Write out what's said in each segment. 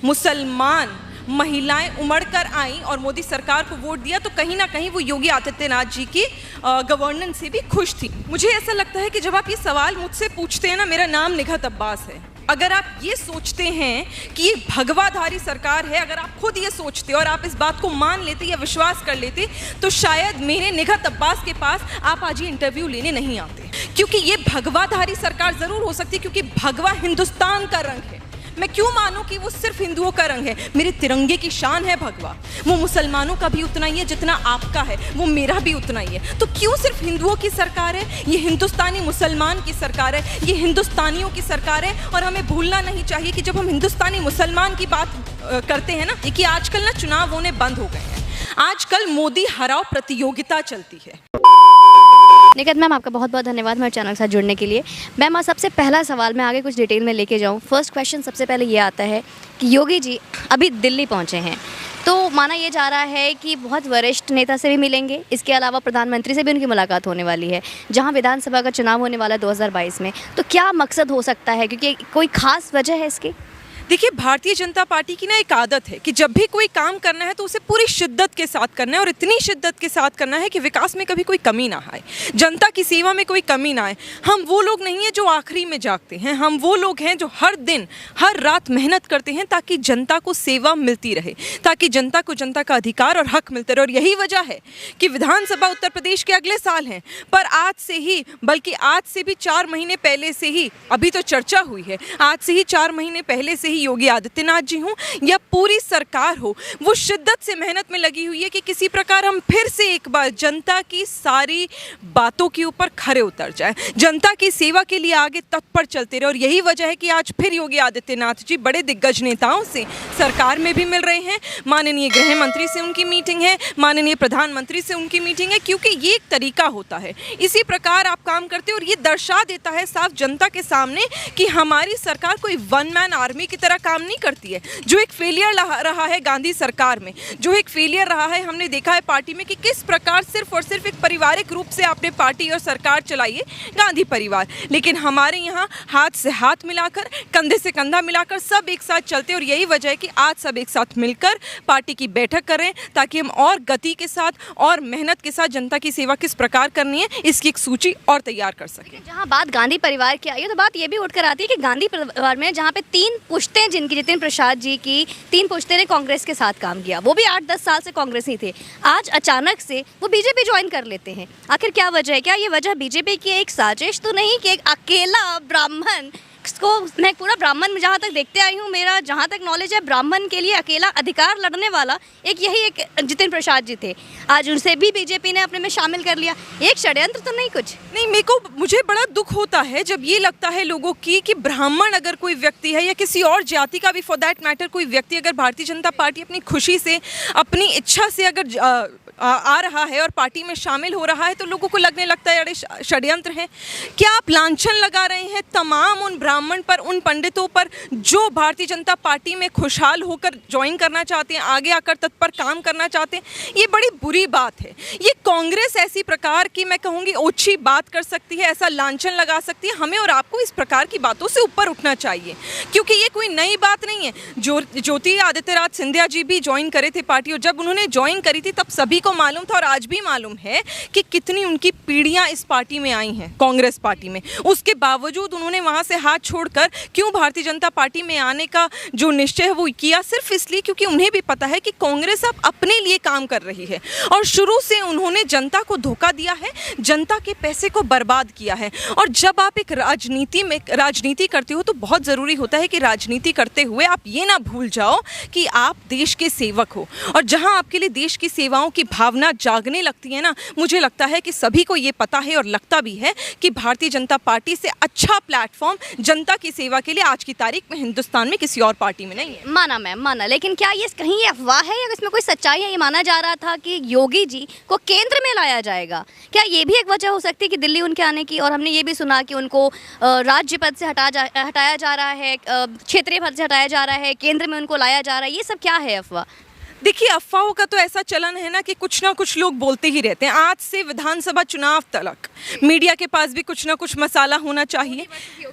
मुसलमान महिलाएं उमड़कर आईं और मोदी सरकार को वोट दिया, तो कहीं ना कहीं वो योगी आदित्यनाथ जी की गवर्नेंस से भी खुश थी। मुझे ऐसा लगता है कि जब आप ये सवाल मुझसे पूछते हैं ना, मेरा नाम निघत अब्बास है। अगर आप ये सोचते हैं कि ये भगवाधारी सरकार है, अगर आप खुद ये सोचते और आप इस बात को मान लेते या विश्वास कर लेते, तो शायद मेरे निघत अब्बास के पास आप आज ये इंटरव्यू लेने नहीं आते। क्योंकि ये भगवाधारी सरकार जरूर हो सकती है, क्योंकि भगवा हिंदुस्तान का रंग है। मैं क्यों मानूं कि वो सिर्फ हिंदुओं का रंग है? मेरे तिरंगे की शान है भगवा। वो मुसलमानों का भी उतना ही है जितना आपका है, वो मेरा भी उतना ही है। तो क्यों सिर्फ हिंदुओं की सरकार है? ये हिंदुस्तानी मुसलमान की सरकार है, ये हिंदुस्तानियों की सरकार है। और हमें भूलना नहीं चाहिए कि जब हम हिंदुस्तानी मुसलमान की बात करते हैं ना, कि आजकल ना चुनाव होने बंद हो गए हैं, आजकल मोदी हराओ प्रतियोगिता चलती है। निखत मैम, आपका बहुत बहुत धन्यवाद मेरे चैनल के साथ जुड़ने के लिए। मैम, आज सबसे पहला सवाल मैं आगे कुछ डिटेल में लेके जाऊँ। फर्स्ट क्वेश्चन सबसे पहले ये आता है कि योगी जी अभी दिल्ली पहुँचे हैं, तो माना ये जा रहा है कि बहुत वरिष्ठ नेता से भी मिलेंगे, इसके अलावा प्रधानमंत्री से भी उनकी मुलाकात होने वाली है, जहाँ विधानसभा का चुनाव होने वाला है 2022 में। तो क्या मकसद हो सकता है, क्योंकि कोई खास वजह है इसकी? देखिए, भारतीय जनता पार्टी की ना एक आदत है कि जब भी कोई काम करना है तो उसे पूरी शिद्दत के साथ करना है, और इतनी शिद्दत के साथ करना है कि विकास में कभी कोई कमी ना आए, जनता की सेवा में कोई कमी ना आए। हम वो लोग नहीं हैं जो आखिरी में जागते हैं, हम वो लोग हैं जो हर दिन हर रात मेहनत करते हैं ताकि जनता को सेवा मिलती रहे, ताकि जनता को जनता का अधिकार और हक मिलते रहे। और यही वजह है कि विधानसभा उत्तर प्रदेश के अगले साल हैं, पर आज से ही, बल्कि आज से भी 4 महीने पहले से ही, अभी तो चर्चा हुई है, आज से ही 4 महीने पहले से ही योगी आदित्यनाथ जी हों या पूरी सरकार हो, वो शिद्दत से मेहनत में लगी हुई है कि किसी प्रकार हम फिर से एक बार जनता की सारी बातों के ऊपर खरे उतर जाए, जनता की सेवा के लिए आगे तत्पर चलते रहे। और यही वजह है कि आज फिर योगी आदित्यनाथ जी बड़े दिग्गज नेताओं से सरकार में भी मिल रहे हैं। माननीय गृह मंत्री से उनकी मीटिंग है, माननीय प्रधानमंत्री से उनकी मीटिंग है, क्योंकि ये एक तरीका होता है, इसी प्रकार आप काम करते हैं। और ये दर्शा देता है साफ जनता के सामने कि हमारी सरकार कोई वन मैन आर्मी की तरह काम नहीं करती है। जो एक फेलियर रहा है गांधी सरकार में, जो एक फेलियर रहा है, हमने देखा है पार्टी में कि किस प्रकार सिर्फ और सिर्फ एक पारिवारिक रूप से आपने पार्टी और सरकार चलाई है, गांधी परिवार। लेकिन हमारे यहाँ हाथ से हाथ मिलाकर, कंधे से कंधा मिलाकर सब एक साथ चलते। और यही वजह है कि आज सब एक साथ मिलकर पार्टी की बैठक करें, ताकि हम और गति के साथ और मेहनत के साथ जनता की सेवा किस प्रकार करनी है, इसकी एक सूची और तैयार कर सकें। जहाँ बात गांधी परिवार की आई है, तो बात ये भी उठकर आती है कि गांधी परिवार में जहाँ पे 3 पुश्तें, जिनकी जितिन प्रसाद जी की 3 पुश्ते ने कांग्रेस के साथ काम किया, वो भी 8-10 साल से कांग्रेस ही थे, आज अचानक से वो बीजेपी ज्वाइन कर लेते हैं। आखिर क्या वजह है? क्या ये वजह बीजेपी की एक साजिश तो नहीं कि एक अकेला ब्राह्मण को, मैं पूरा ब्राह्मण में जहाँ तक देखते आई हूँ, मेरा जहाँ तक नॉलेज है, ब्राह्मण के लिए अकेला अधिकार लड़ने वाला एक जितिन प्रसाद जी थे, आज उनसे भी बीजेपी ने अपने में शामिल कर लिया। एक षड्यंत्र तो नहीं? कुछ नहीं, मुझे बड़ा दुख होता है जब ये लगता है लोगों की कि ब्राह्मण अगर कोई व्यक्ति है या किसी और जाति का भी फॉर दैट मैटर कोई व्यक्ति, अगर भारतीय जनता पार्टी अपनी खुशी से, अपनी इच्छा से अगर आ रहा है और पार्टी में शामिल हो रहा है, तो लोगों को लगने लगता है अरे षड्यंत्र है। क्या आप लांछन लगा रहे हैं तमाम उन ब्राह्मण पर, उन पंडितों पर जो भारतीय जनता पार्टी में खुशहाल होकर ज्वाइन करना चाहते हैं, आगे आकर तत्पर काम करना चाहते हैं? ये बड़ी बुरी बात है। ये कांग्रेस ऐसी प्रकार की, मैं कहूँगी, ओछी बात कर सकती है, ऐसा लांछन लगा सकती है। हमें और आपको इस प्रकार की बातों से ऊपर उठना चाहिए, क्योंकि ये कोई नई बात नहीं है। ज्योति आदित्यनाथ सिंधिया जी भी ज्वाइन करे थे पार्टी, और जब उन्होंने ज्वाइन करी थी तब सभी को मालूम था, और आज भी मालूम है कि कितनी उनकी पीढ़ियां इस पार्टी में आई हैं, कांग्रेस पार्टी में। उसके बावजूद उन्होंने वहां से हाथ छोड़कर क्यों भारतीय जनता पार्टी में आने का जो निश्चय है वो किया, सिर्फ इसलिए क्योंकि उन्हें भी पता है कि कांग्रेस अब अपने लिए काम कर रही है, और शुरू से उन्होंने जनता को धोखा दिया है, जनता के पैसे को बर्बाद किया है। और जब आप एक राजनीति करते हो तो बहुत ज़रूरी होता है कि राजनीति करते हुए आप ये ना भूल जाओ कि आप देश के सेवक हो, और जहां आपके लिए देश की सेवाओं की भावना जागने लगती है ना, मुझे लगता है कि सभी को ये पता है और लगता भी है कि भारतीय जनता पार्टी से अच्छा प्लेटफॉर्म जनता की सेवा के लिए आज की तारीख में हिंदुस्तान में किसी और पार्टी में नहीं है। माना मैम, माना, लेकिन क्या ये कहीं ये अफवाह है या इसमें कोई सच्चाई है? ये माना जा रहा था कि योगी जी को केंद्र में लाया जाएगा, क्या ये भी एक वजह हो सकती है कि दिल्ली उनके आने की? और हमने ये भी सुना कि उनको राज्य पद से हटाया जा रहा है, क्षेत्रीय पद से हटाया जा रहा है, केंद्र में उनको लाया जा रहा है, ये सब क्या है अफवाह? देखिए, अफवाहों का तो ऐसा चलन है ना कि कुछ ना कुछ लोग बोलते ही रहते हैं। आज से विधानसभा चुनाव तक मीडिया के पास भी कुछ ना कुछ मसाला होना चाहिए।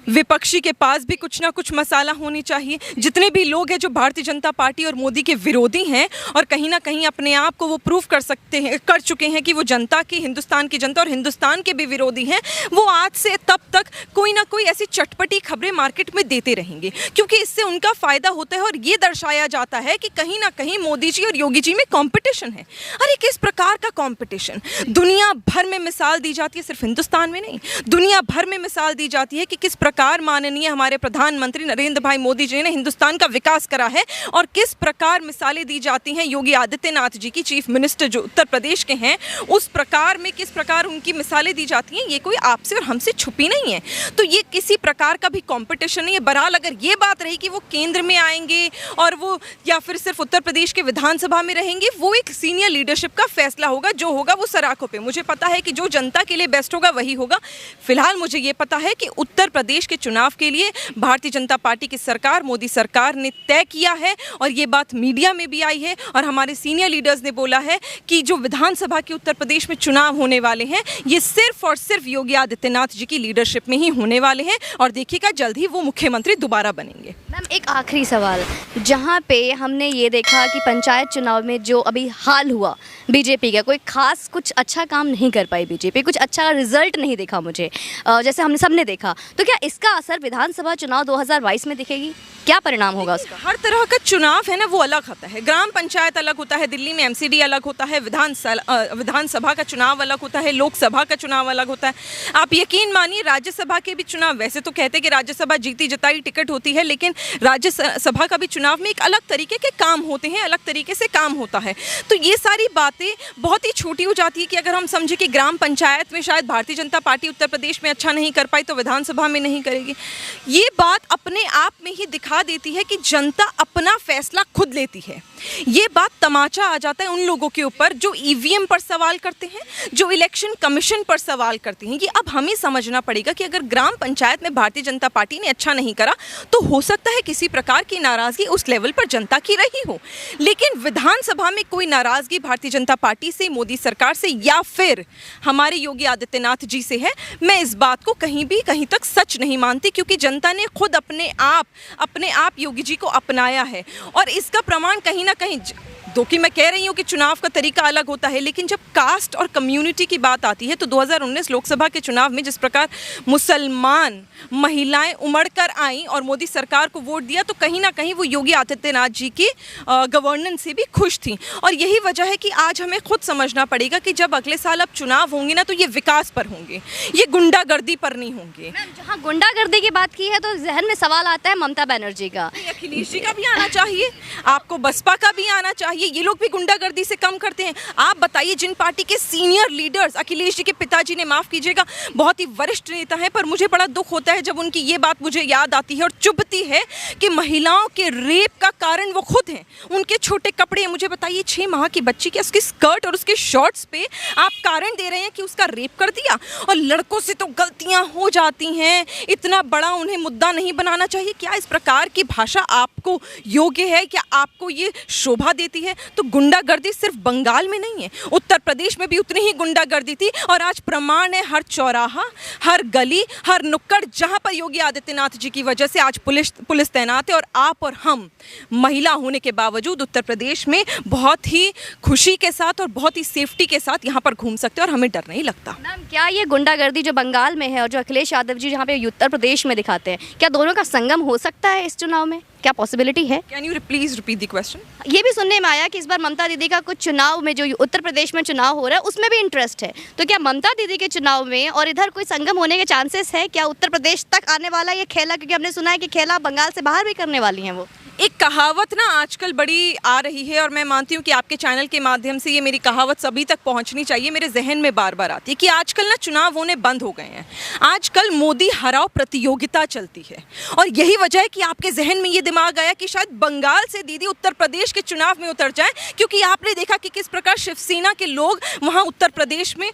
विपक्षी के पास भी कुछ ना कुछ मसाला होनी चाहिए। जितने भी लोग हैं जो भारतीय जनता पार्टी और मोदी के विरोधी हैं और कहीं ना कहीं अपने आप को वो प्रूव कर चुके हैं कि वो जनता की, हिंदुस्तान की जनता और हिंदुस्तान के भी विरोधी हैं, वो आज से तब तक कोई ना कोई ऐसी चटपटी खबरें मार्केट में देते रहेंगे, क्योंकि इससे उनका फायदा होता है और ये दर्शाया जाता है कि कहीं ना कहीं मोदी जी और योगी जी में कंपटीशन है। अरे किस प्रकार का कंपटीशन? दुनिया भर में मिसाल दी जाती है, सिर्फ हिंदुस्तान में नहीं, दुनिया भर में मिसाल दी जाती है कि किस प्रकार माननीय हमारे प्रधानमंत्री नरेंद्र भाई मोदी जी ने हिंदुस्तान का विकास करा है और किस प्रकार मिसालें दी जाती हैं योगी आदित्यनाथ जी की, चीफ मिनिस्टर जो उत्तर प्रदेश के हैं, उस प्रकार में किस प्रकार उनकी मिसालें दी जाती हैं। ये कोई आपसे और हमसे छुपी नहीं है, तो ये किसी प्रकार का भी कंपटीशन नहीं है। बहरहाल अगर ये बात रही कि वो केंद्र में आएंगे और वो या फिर सिर्फ उत्तर प्रदेश के विधानसभा में रहेंगे, वो एक सीनियर लीडरशिप का फैसला होगा, जो होगा वो सराखों पे। मुझे पता है कि जो जनता के लिए बेस्ट होगा वही होगा। फिलहाल मुझे ये पता है कि उत्तर प्रदेश के चुनाव के लिए भारतीय जनता पार्टी की सरकार, मोदी सरकार ने तय किया है और ये बात मीडिया में भी आई है और हमारे सीनियर लीडर्स ने बोला है कि जो विधानसभा के उत्तर प्रदेश में चुनाव होने वाले हैं, ये सिर्फ और सिर्फ योगी आदित्यनाथ जी की लीडरशिप में ही होने वाले हैं और देखिएगा जल्द ही वो मुख्यमंत्री दोबारा बनेंगे। मैम एक आखिरी सवाल, जहाँ पे हमने ये देखा कि पंचायत चुनाव में जो अभी हाल हुआ बीजेपी का, कोई खास कुछ अच्छा काम नहीं कर पाई बीजेपी, कुछ अच्छा रिजल्ट नहीं देखा मुझे, जैसे हमने सबने देखा, तो क्या इसका असर विधानसभा चुनाव 2022 में दिखेगी? क्या परिणाम होगा उसका? हर तरह का चुनाव है ना वो अलग होता है। ग्राम पंचायत अलग होता है, दिल्ली में एमसीडी अलग होता है, विधानसभा का चुनाव अलग होता है, लोकसभा का चुनाव अलग होता है। आप यकीन मानिए राज्यसभा के भी चुनाव, वैसे तो कहते हैं कि राज्यसभा जीती जताई टिकट होती है, लेकिन राज्यसभा का भी चुनाव में एक अलग तरीके के काम होते हैं, अलग तरीके से काम होता है। तो ये सारी बातें बहुत ही छोटी हो जाती है कि अगर हम समझे कि ग्राम पंचायत में शायद भारतीय जनता पार्टी उत्तर प्रदेश में अच्छा नहीं कर पाई तो विधानसभा में नहीं करेगी। ये बात अपने आप में ही दिखा देती है कि जनता अपना फैसला खुद लेती है। ये बात तमाचा आ जाता है उन लोगों के ऊपर जो ईवीएम पर सवाल करते हैं, जो इलेक्शन कमीशन पर सवाल करते हैं। ये अब हमें समझना पड़ेगा कि अगर ग्राम पंचायत में भारतीय जनता पार्टी ने अच्छा नहीं करा तो हो सकता है किसी प्रकार की नाराजगी उस लेवल पर जनता की रही हो, लेकिन विधानसभा में कोई नाराजगी भारतीय जनता पार्टी से, मोदी सरकार से या फिर हमारे योगी आदित्यनाथ जी से है, मैं इस बात को कहीं तक सच नहीं मानती, क्योंकि जनता ने खुद अपने आप योगी जी को अपनाया है। और इसका प्रमाण कहीं ना कहीं, दो कि मैं कह रही हूँ कि चुनाव का तरीका अलग होता है, लेकिन जब कास्ट और कम्युनिटी की बात आती है तो 2019 लोकसभा के चुनाव में जिस प्रकार मुसलमान महिलाएं उमड़ कर आईं और मोदी सरकार को वोट दिया, तो कहीं ना कहीं वो योगी आदित्यनाथ जी की गवर्नेंस से भी खुश थी। और यही वजह है कि आज हमें खुद समझना पड़ेगा कि जब अगले साल अब चुनाव होंगे ना, तो ये विकास पर होंगे, ये गुंडागर्दी पर नहीं होंगे। जहाँ गुंडागर्दी की बात की है तो जहन में सवाल आता है ममता बनर्जी का। अखिलेश जी का भी आना चाहिए, आपको बसपा का भी आना चाहिए, ये लोग भी गुंडागर्दी से कम करते हैं। आप बताइए, जिन पार्टी के सीनियर लीडर्स, अखिलेश जी के पिताजी ने, माफ़ कीजिएगा, बहुत ही वरिष्ठ नेता हैं, पर मुझे बड़ा दुख होता है जब उनकी ये बात मुझे याद आती है और चुभती है कि महिलाओं के रेप का कारण वो खुद हैं। उनके छोटे कपड़े, मुझे बताइए 6 माह की बच्ची के उसकी स्कर्ट और उसके शॉर्ट्स पे आप कारण दे रहे हैं कि उसका रेप कर दिया। और लड़कों से तो गलतियां हो जाती हैं, इतना बड़ा उन्हें मुद्दा नहीं बनाना चाहिए। क्या इस प्रकार की भाषा आपको योग्य है? क्या आपको ये शोभा देती है? तो गुंडागर्दी सिर्फ बंगाल में नहीं है, उत्तर प्रदेश में भी उतनी ही गुंडागर्दी थी। और आज प्रमाण है, हर चौराहा, हर गली, हर नुक्कड़, जहां पर योगी आदित्यनाथ जी की वजह से आज पुलिस तैनात है। और आप और हम महिला होने के बावजूद उत्तर प्रदेश में बहुत ही खुशी के साथ और बहुत ही सेफ्टी के साथ यहाँ पर घूम सकते हैं और हमें डर नहीं लगता। मैम, क्या ये गुंडागर्दी जो बंगाल में है और जो अखिलेश यादव जी जहाँ पे उत्तर प्रदेश में दिखाते हैं, क्या दोनों का संगम हो सकता है इस चुनाव में? क्या पॉसिबिलिटी है? Can you please repeat the question? ये भी सुनने में आया कि इस बार ममता दीदी का कुछ चुनाव में, जो उत्तर प्रदेश में चुनाव हो रहा है, उसमें भी इंटरेस्ट है, तो क्या ममता दीदी के चुनाव में और इधर कोई संगम होने के चांसेस है? क्या उत्तर प्रदेश तक आने वाला ये खेला? क्योंकि हमने सुना है कि खेला बंगाल से बाहर भी करने वाली हैं वो। एक कहावत ना आजकल बड़ी आ रही है और मैं मानती हूँ कि आपके चैनल के माध्यम से ये मेरी कहावत सभी तक पहुँचनी चाहिए। मेरे जहन में बार बार आती है कि आजकल ना चुनाव होने बंद हो गए हैं, आजकल मोदी हराओ प्रतियोगिता चलती है। और यही वजह है कि आपके जहन में ये दिमाग आया कि शायद बंगाल से दीदी उत्तर प्रदेश के चुनाव में उतर जाए, क्योंकि आपने देखा कि किस प्रकार शिवसेना के लोग वहाँ उत्तर प्रदेश में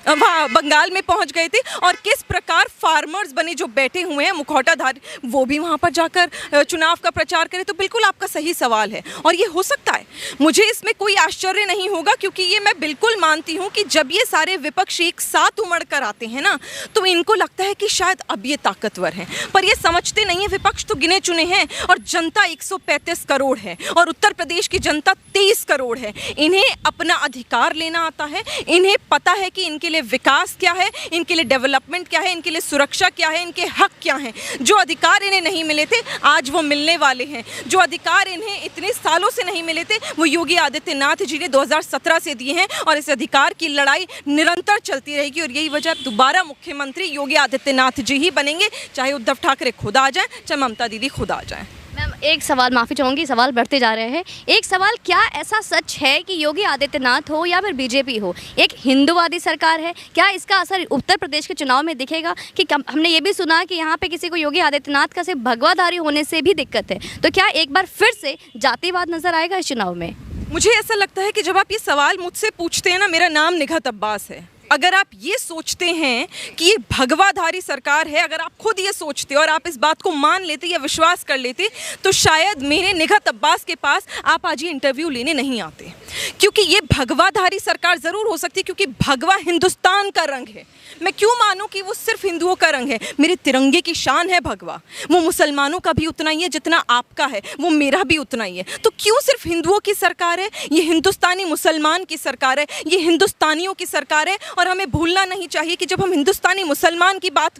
वहाँ बंगाल में पहुंच गए थे, और किस प्रकार फार्मर्स बने जो बैठे हुए हैं मुखौटाधारी, वो भी वहाँ पर जाकर चुनाव का प्रचार करें। तो बिल्कुल आपका सही सवाल है, और ये हो सकता है, मुझे इसमें कोई आश्चर्य नहीं होगा, क्योंकि ये मैं बिल्कुल मानती हूँ कि जब ये सारे विपक्ष एक साथ उमड़ कर आते हैं ना, तो इनको लगता है कि शायद अब ये ताकतवर हैं, पर ये समझते नहीं है विपक्ष तो गिने चुने हैं, और जनता 135 करोड़ है, और उत्तर प्रदेश की जनता 23 करोड़ है। इन्हें अपना अधिकार लेना आता है, इन्हें पता है कि इनके लिए विकास क्या है, इनके लिए डेवलपमेंट क्या है, इनके लिए सुरक्षा क्या है, इनके हक क्या हैं। जो अधिकार इन्हें नहीं मिले थे आज वो मिलने वाले हैं। जो अधिकार इन्हें इतने सालों से नहीं मिले थे वो योगी आदित्यनाथ जी ने 2017 से दिए हैं, और इस अधिकार की लड़ाई निरंतर चलती रहेगी, और यही वजह दोबारा मुख्यमंत्री योगी आदित्यनाथ जी ही बनेंगे, चाहे उद्धव ठाकरे खुद आ जाए, चाहे ममता दीदी खुद आ जाए। मैम एक सवाल, माफ़ी चाहूँगी, सवाल बढ़ते जा रहे हैं। एक सवाल, क्या ऐसा सच है कि योगी आदित्यनाथ हो या फिर बीजेपी हो, एक हिंदूवादी सरकार है? क्या इसका असर उत्तर प्रदेश के चुनाव में दिखेगा? कि हमने ये भी सुना कि यहाँ पे किसी को योगी आदित्यनाथ का सिर्फ भगवाधारी होने से भी दिक्कत है, तो क्या एक बार फिर से जातिवाद नजर आएगा इस चुनाव में? मुझे ऐसा लगता है कि जब आप ये सवाल मुझसे पूछते हैं ना, मेरा नाम निघत अब्बास है। अगर आप ये सोचते हैं कि ये भगवाधारी सरकार है, अगर आप खुद ये सोचते और आप इस बात को मान लेते या विश्वास कर लेते, तो शायद मेरे निघत अब्बास के पास आप आज ये इंटरव्यू लेने नहीं आते। क्योंकि ये भगवाधारी सरकार ज़रूर हो सकती है, क्योंकि भगवा हिंदुस्तान का रंग है। मैं क्यों मानूं कि वो सिर्फ हिंदुओं का रंग है? मेरे तिरंगे की शान है भगवा। वो मुसलमानों का भी उतना ही है जितना आपका है, वो मेरा भी उतना ही है। तो क्यों सिर्फ हिंदुओं की सरकार है? ये हिंदुस्तानी मुसलमान की सरकार है, ये हिंदुस्तानियों की सरकार है। और हमें भूलना नहीं चाहिए कि जब हम हिंदुस्तानी मुसलमान की बात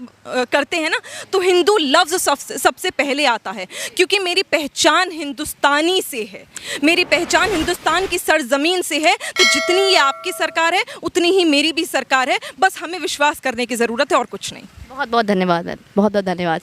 करते हैं ना, तो हिंदू लफ्ज़ सबसे पहले आता है, क्योंकि मेरी पहचान हिंदुस्तानी से है, मेरी पहचान हिंदुस्तान की सरजमीन से है। तो जितनी ये आपकी सरकार है उतनी ही मेरी भी सरकार है, बस हमें विश्वास करने की ज़रूरत है और कुछ नहीं। बहुत बहुत धन्यवाद, बहुत बहुत धन्यवाद।